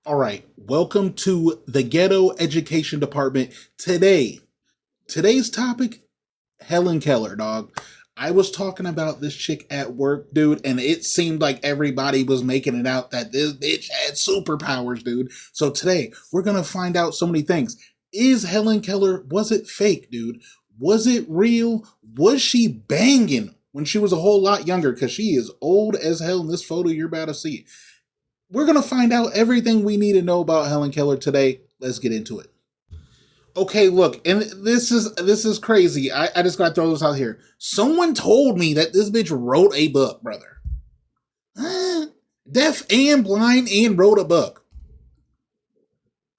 All right, welcome to the Ghetto Education Department. Today's topic, Helen Keller, dog. I was talking about this chick at work, dude, and it seemed like everybody was making it out that this bitch had superpowers, dude. So today, we're gonna find out so many things. Is Helen Keller, was it fake, dude? Was it real? Was she banging when she was a whole lot younger? Because she is old as hell in this photo you're about to see. We're going to find out everything we need to know about Helen Keller today. Let's get into it. Okay, look, and this is crazy. I just got to throw this out here. Someone told me that this bitch wrote a book, brother. Deaf and blind and wrote a book.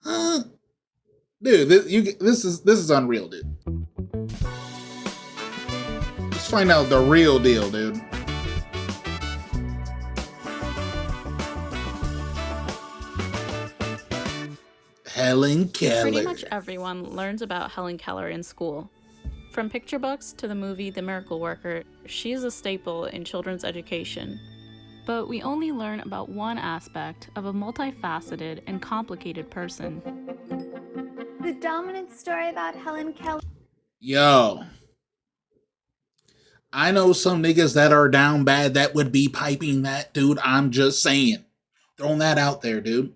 Dude, this is unreal, dude. Let's find out the real deal, dude. Helen Keller. Pretty much everyone learns about Helen Keller in school. From picture books to the movie The Miracle Worker, she is a staple in children's education. But we only learn about one aspect of a multifaceted and complicated person. The dominant story about Helen Keller. Yo. I know some niggas that are down bad that would be piping that, dude. I'm just saying. Throwing that out there, dude.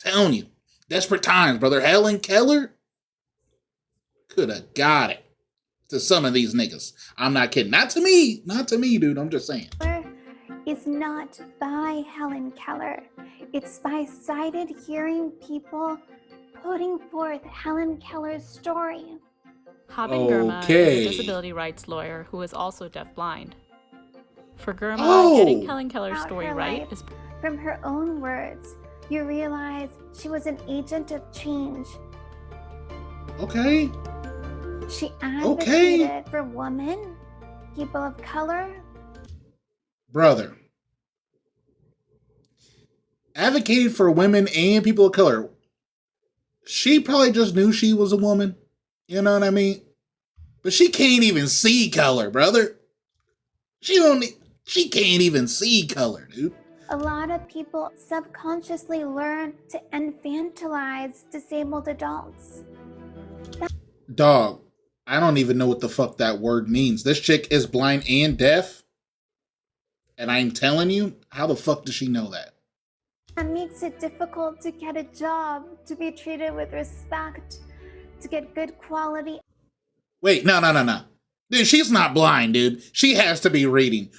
Telling you. Desperate times, brother. Helen Keller could have got it to some of these niggas. I'm not kidding. Not to me, dude. I'm just saying. Is not by Helen Keller. It's by sighted hearing people putting forth Helen Keller's story. Haben Girma is a disability rights lawyer who is also deafblind. For Girma, getting Helen Keller's story right is... From her own words, you realize she was an agent of change. Okay. She advocated for women, people of color. Brother. Advocated for women and people of color. She probably just knew she was a woman. You know what I mean? But she can't even see color, brother. She can't even see color, dude. A lot of people subconsciously learn to infantilize disabled adults. Dog, I don't even know what the fuck that word means. This chick is blind and deaf. And I'm telling you, how the fuck does she know that? That makes it difficult to get a job, to be treated with respect, to get good quality. Wait, no. Dude, she's not blind, dude. She has to be reading.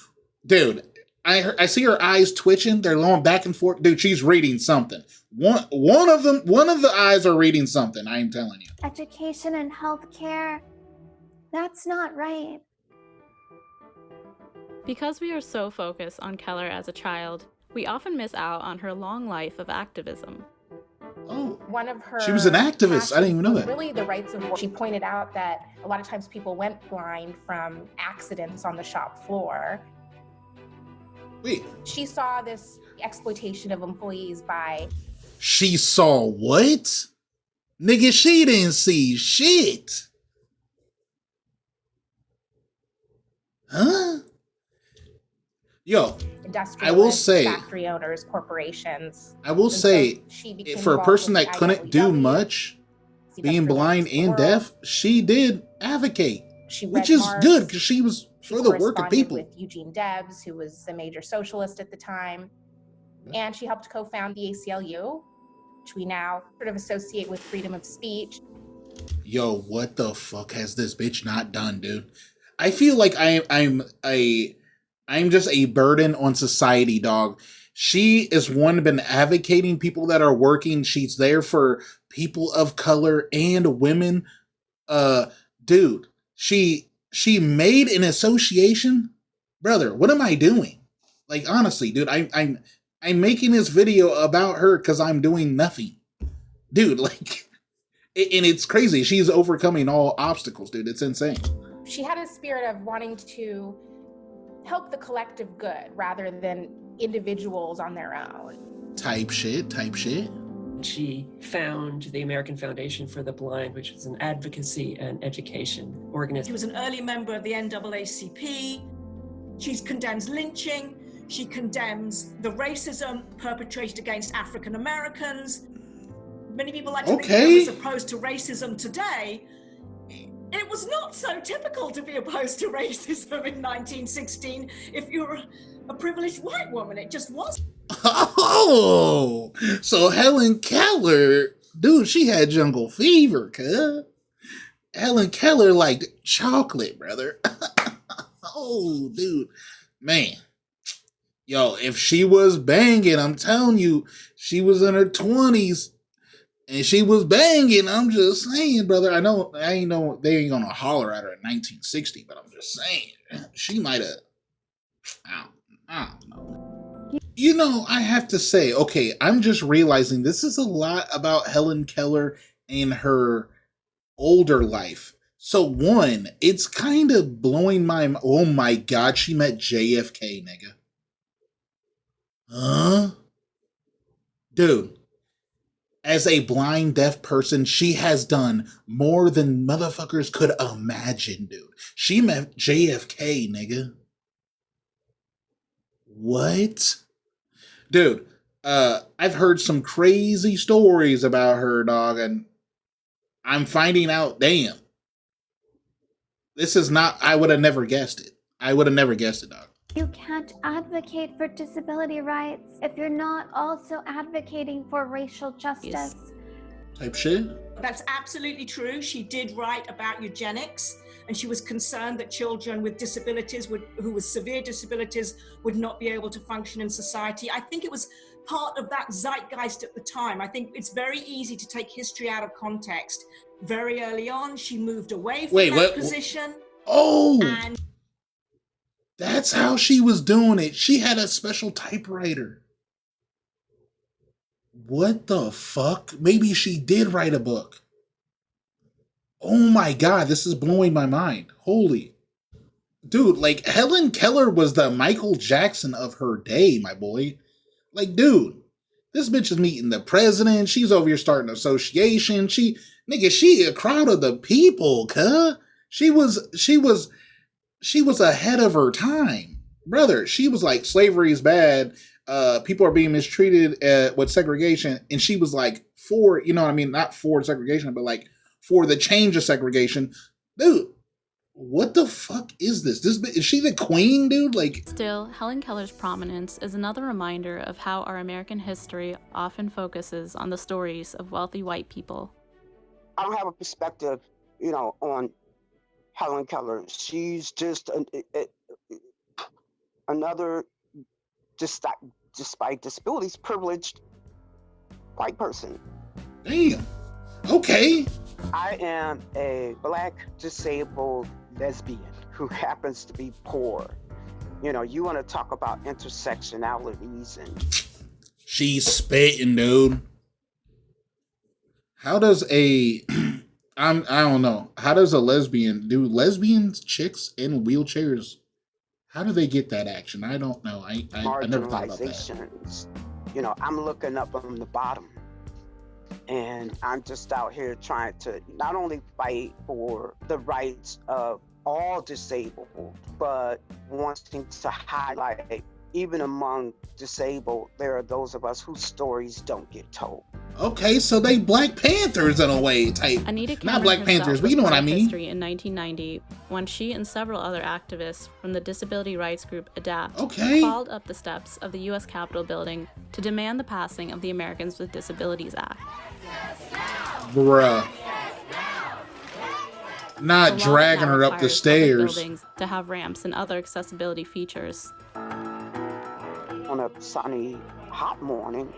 Dude, I see her eyes twitching. They're going back and forth. Dude, she's reading something. One of the eyes are reading something. I am telling you. Education and healthcare. That's not right. Because we are so focused on Keller as a child, we often miss out on her long life of activism. Oh, one of her she was an activist. I didn't even know that. Really, the rights of she pointed out that a lot of times people went blind from accidents on the shop floor. Wait. She saw this exploitation of employees by... She saw what? Nigga, she didn't see shit. Huh? Yo, I will say, factory owners, corporations. I will say, for a person that couldn't do much, being blind and deaf, she did advocate, which is good because she was for the working people. With Eugene Debs, who was a major socialist at the time, and she helped co-found the ACLU, which we now sort of associate with freedom of speech. Yo, what the fuck has this bitch not done, dude? I feel like I'm just a burden on society, dog. She is one been advocating people that are working. She's there for people of color and women. Dude, she made an association. Brother, what am I doing? Like, honestly, dude, I'm making this video about her because I'm doing nothing. Dude, like, and it's crazy. She's overcoming all obstacles, dude. It's insane. She had a spirit of wanting to help the collective good rather than individuals on their own. Type shit. She found the American Foundation for the Blind, which is an advocacy and education organization. She was an early member of the NAACP. She condemns lynching. She condemns the racism perpetrated against African Americans. Many people like to think that as opposed to racism today. It was not so typical to be opposed to racism in 1916 if you're a privileged white woman. It just wasn't. Oh, so Helen Keller, dude, she had jungle fever, cuz. Helen Keller liked chocolate, brother. Oh, dude. Man. Yo, if she was banging, I'm telling you, she was in her 20s and she was banging. I'm just saying, brother. I ain't know they ain't gonna holler at her in 1960, but I'm just saying, she might have. I don't know. You know, I have to say, okay, I'm just realizing this is a lot about Helen Keller and her older life. So one, it's kind of blowing my. Oh my God, she met JFK, nigga. Huh? Dude, as a blind deaf person, she has done more than motherfuckers could imagine, dude. She met JFK, nigga. What? Dude, I've heard some crazy stories about her, dog, and I'm finding out, damn. This is not, I would have never guessed it. I would have never guessed it, dog. You can't advocate for disability rights if you're not also advocating for racial justice. Type shit? That's absolutely true. She did write about eugenics, and she was concerned that children with disabilities, who with severe disabilities, would not be able to function in society. I think it was part of that zeitgeist at the time. I think it's very easy to take history out of context. Very early on, she moved away from that position. Oh! And that's how she was doing it. She had a special typewriter. What the fuck? Maybe she did write a book. Oh my God, this is blowing my mind. Holy. Dude, like, Helen Keller was the Michael Jackson of her day, my boy. Like, dude, this bitch is meeting the president. She's over here starting an association. She a crowd of the people, cuh. She was ahead of her time. Brother, she was like, slavery is bad. People are being mistreated with segregation. And she was like, for, you know what I mean? Not for segregation, but like for the change of segregation. Dude, what the fuck is this? Is she the queen, dude? Like, still, Helen Keller's prominence is another reminder of how our American history often focuses on the stories of wealthy white people. I don't have a perspective, you know, on Helen Keller. She's just another, despite disabilities, privileged white person. Damn. Okay. I am a Black disabled lesbian who happens to be poor. You know, you want to talk about intersectionalities and... She's spitting, dude. How does I don't know. How does a lesbian do lesbians, chicks in wheelchairs? How do they get that action? I don't know. I never thought about that. You know, I'm looking up from the bottom. And I'm just out here trying to not only fight for the rights of all disabled, but wanting to highlight, even among disabled, there are those of us whose stories don't get told. Okay, so they Black Panthers in a way type. Not Black Panthers, but you know what I mean. History in 1990, when she and several other activists from the disability rights group ADAPT crawled up the steps of the U.S. Capitol building to demand the passing of the Americans with Disabilities Act. Bruh. Not dragging her up the stairs. Buildings to have ramps and other accessibility features. On a sunny, hot morning,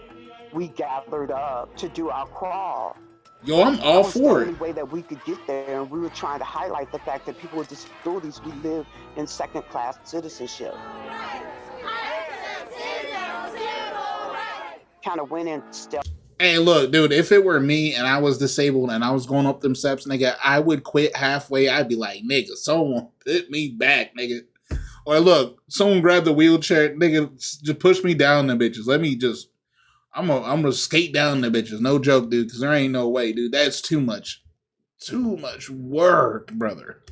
we gathered up to do our crawl. Yo, I'm all for it. The only way that we could get there, and we were trying to highlight the fact that people with disabilities, we live in second-class citizenship. Kind of went in stealth. Hey, look, dude, if it were me and I was disabled and I was going up them steps, nigga, I would quit halfway. I'd be like, nigga, someone put me back, nigga. Or look, someone grab the wheelchair, nigga, just push me down the bitches. Let me just, I'm gonna skate down the bitches. No joke, dude, because there ain't no way, dude. That's too much work, brother.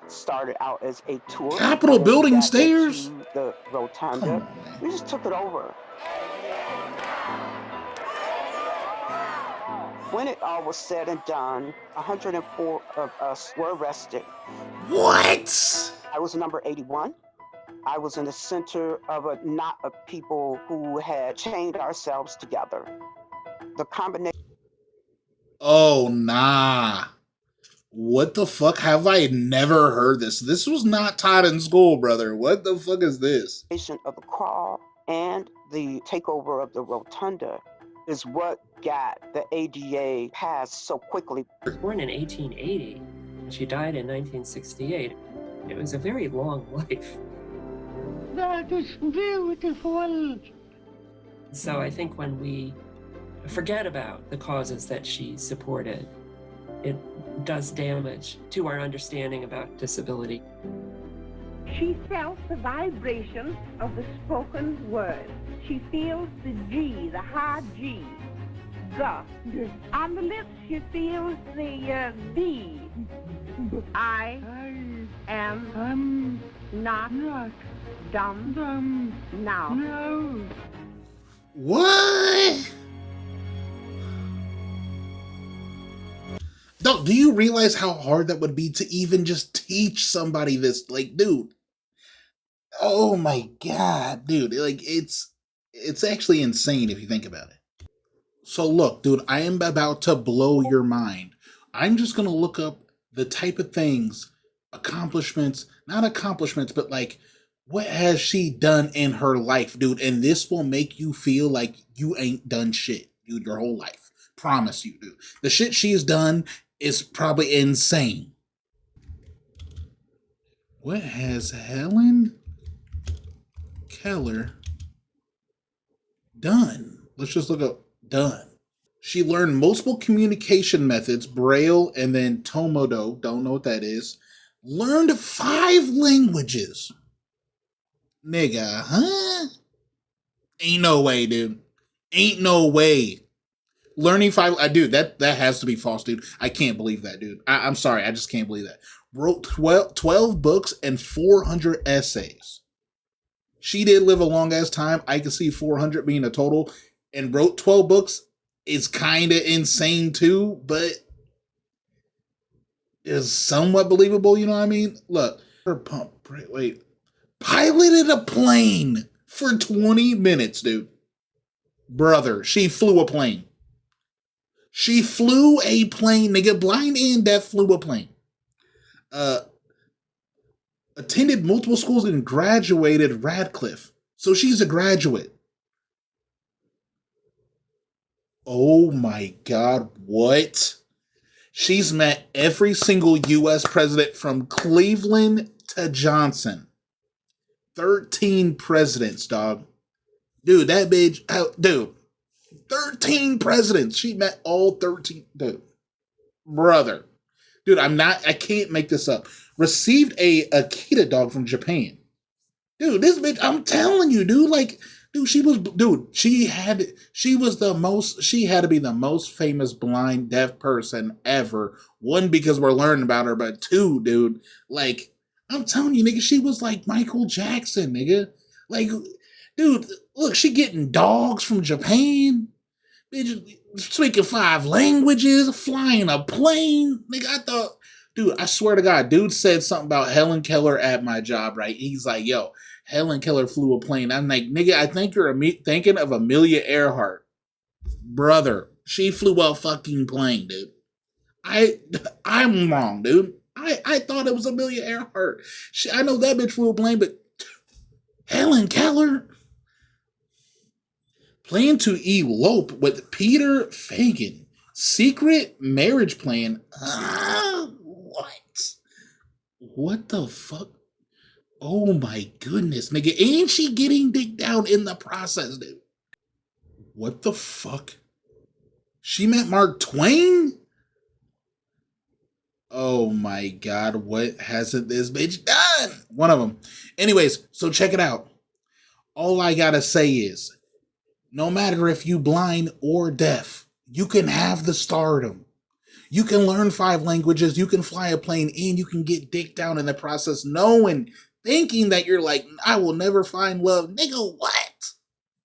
started out as a tour. Capitol however, building got stairs? into the Come rotunda. on, man. We just took it over. When it all was said and done, 104 of us were arrested. What? I was number 81. I was in the center of a knot of people who had chained ourselves together. The combination. Oh, nah. What the fuck? Have I never heard this? This was not taught in school, brother. What the fuck is this? Of the crawl and the takeover of the rotunda is what got the ADA passed so quickly. She was born in 1880. She died in 1968. It was a very long life. That is beautiful. So I think when we forget about the causes that she supported, it does damage to our understanding about disability. She felt the vibration of the spoken word. She feels the G, the hard G. The. On the lips, she feels the B. I am not dumb now. No. What? Dog, do you realize how hard that would be to even just teach somebody this? Like, dude. Oh my god, dude. Like, it's actually insane if you think about it. So look, dude, I am about to blow your mind. I'm just gonna look up the type of things, accomplishments, not accomplishments, but like, what has she done in her life, dude? And this will make you feel like you ain't done shit, dude, your whole life. Promise you, dude. The shit she's done is probably insane. What has Helen Keller done? Let's just look up done. She learned multiple communication methods, Braille and then Tomodo, don't know what that is. Learned 5 languages. Nigga, huh? Ain't no way, dude. Ain't no way. Learning 5, dude, that has to be false, dude. I can't believe that, dude. I'm sorry, I just can't believe that. Wrote 12 books and 400 essays. She did live a long ass time. I can see 400 being a total. And wrote 12 books is kind of insane too, but is somewhat believable, you know what I mean? Look, her pump, wait. Piloted a plane for 20 minutes, dude. Brother, she flew a plane. She flew a plane, nigga. Blind and deaf flew a plane. Attended multiple schools and graduated Radcliffe. So she's a graduate. Oh my God, what? She's met every single U.S. president from Cleveland to Johnson. 13 presidents, dog. Dude, that bitch, dude. 13 presidents. She met all 13. Dude. Brother. Dude, I can't make this up. Received a Akita dog from Japan. Dude, this bitch, I'm telling you, dude, like, dude, she had to be the most famous blind deaf person ever. 1, because we're learning about her, but 2, dude, like, I'm telling you, nigga, she was like Michael Jackson, nigga. Like, dude, look, she getting dogs from Japan. Bitch, speaking 5 languages, flying a plane. Nigga, I thought, dude, I swear to God, dude said something about Helen Keller at my job, right? He's like, yo, Helen Keller flew a plane. I'm like, nigga, I think you're thinking of Amelia Earhart. Brother, she flew a fucking plane, dude. I'm wrong, dude. I thought it was Amelia Earhart. I know that bitch flew a plane, but Helen Keller? Plan to elope with Peter Fagan. Secret marriage plan. What? What the fuck? Oh my goodness, nigga. Ain't she getting dick down in the process, dude? What the fuck? She met Mark Twain? Oh my God, what hasn't this bitch done? One of them. Anyways, so check it out. All I gotta say is, no matter if you blind or deaf, you can have the stardom. You can learn 5 languages, you can fly a plane, and you can get dick down in the process, knowing, thinking that you're like, I will never find love. Nigga, what?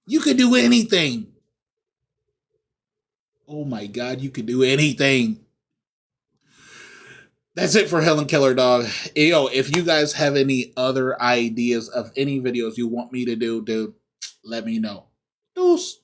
You could do anything. Oh my God, you could do anything. That's it for Helen Keller, dog. Yo, if you guys have any other ideas of any videos you want me to do, dude, let me know. Deuce.